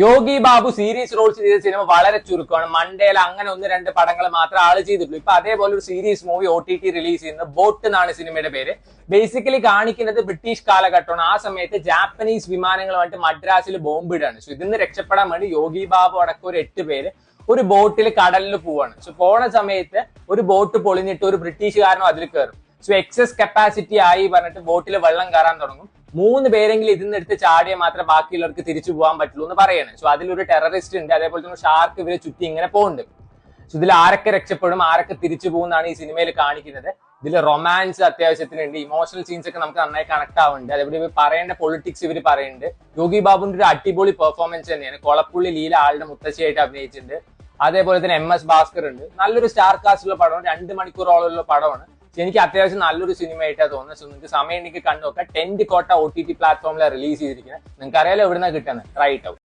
യോഗി Babu series Rolls ചെയ്ത cinema വളരെ ചുരുക്കമാണ്. മണ്ടേല അങ്ങനെ ഒന്ന് രണ്ട് പടങ്ങൾ മാത്രമേ ആള് ചെയ്തിട്ടുള്ളൂ. ഇപ്പൊ അതേപോലെ ഒരു സീരീസ് മൂവി OTT റിലീസ് ചെയ്യുന്നത് ബോട്ട് എന്നാണ് സിനിമയുടെ പേര്. ബേസിക്കലി കാണിക്കുന്നത് ബ്രിട്ടീഷ് കാലഘട്ടമാണ്. ആ സമയത്ത് ജാപ്പനീസ് വിമാനങ്ങളുമായിട്ട് മദ്രാസിൽ ബോംബിടാണ്. സോ ഇതിന്ന് രക്ഷപ്പെടാൻ വേണ്ടി യോഗി ബാബു അടക്കം ഒരു 8 പേര് ഒരു ബോട്ടിൽ കടലിൽ പോവാണ്. സോ പോണ സമയത്ത് ഒരു ബോട്ട് പൊളിഞ്ഞിട്ട് ഒരു ബ്രിട്ടീഷുകാരനും അതിൽ കയറും. സോ എക്സസ് കപ്പാസിറ്റി ആയി പറഞ്ഞിട്ട് ബോട്ടിൽ വെള്ളം കയറാൻ തുടങ്ങും. 3 പേരെങ്കിലും ഇതിന്ന് എടുത്ത് ചാടിയാൽ മാത്രമേ ബാക്കിയുള്ളവർക്ക് തിരിച്ചു പോകാൻ പറ്റുള്ളൂ എന്ന് പറയാണ്. സോ അതിലൊരു ടെററിസ്റ്റ് ഉണ്ട്, അതേപോലെ തന്നെ ഷാർക്ക് ഇവരെ ചുറ്റി ഇങ്ങനെ പോകുന്നുണ്ട്. സോ ഇതിൽ ആരൊക്കെ രക്ഷപ്പെടും, ആരൊക്കെ തിരിച്ചു പോകുന്നതാണ് ഈ സിനിമയിൽ കാണിക്കുന്നത്. ഇതിൽ റൊമാൻസ് അത്യാവശ്യത്തിനുണ്ട്, ഇമോഷണൽ സീൻസ് ഒക്കെ നമുക്ക് നന്നായി കണക്ട് ആവുന്നുണ്ട്. അതേപോലെ ഇവർ പറയേണ്ട പൊളിറ്റിക്സ് ഇവർ പറയുന്നുണ്ട്. യോഗി ബാബുവിന്റെ ഒരു അടിപൊളി പെർഫോമൻസ് തന്നെയാണ്. കൊളപ്പുള്ളി ലീല ആളുടെ മുത്തശ്ശിയായിട്ട് അഭിനയിച്ചിട്ടുണ്ട്. അതേപോലെ തന്നെ MS ഭാസ്കർ ഉണ്ട്. നല്ലൊരു സ്റ്റാർ കാസ്റ്റുള്ള പടമാണ്, 2 മണിക്കൂറോളമുള്ള പടമാണ്. എനിക്ക് അത്യാവശ്യം നല്ലൊരു സിനിമയായിട്ടാണ് തോന്നുന്നത്. സോ നിങ്ങൾക്ക് സമയം എനിക്ക് കണ്ടു നോക്കാം. 10 കോട്ട OTT പ്ലാറ്റ്ഫോമിലാണ് റിലീസ് ചെയ്തിരിക്കുന്നത്. നിങ്ങൾക്ക് അറിയാലോ എവിടുന്ന കിട്ടുന്നത്. Try it out.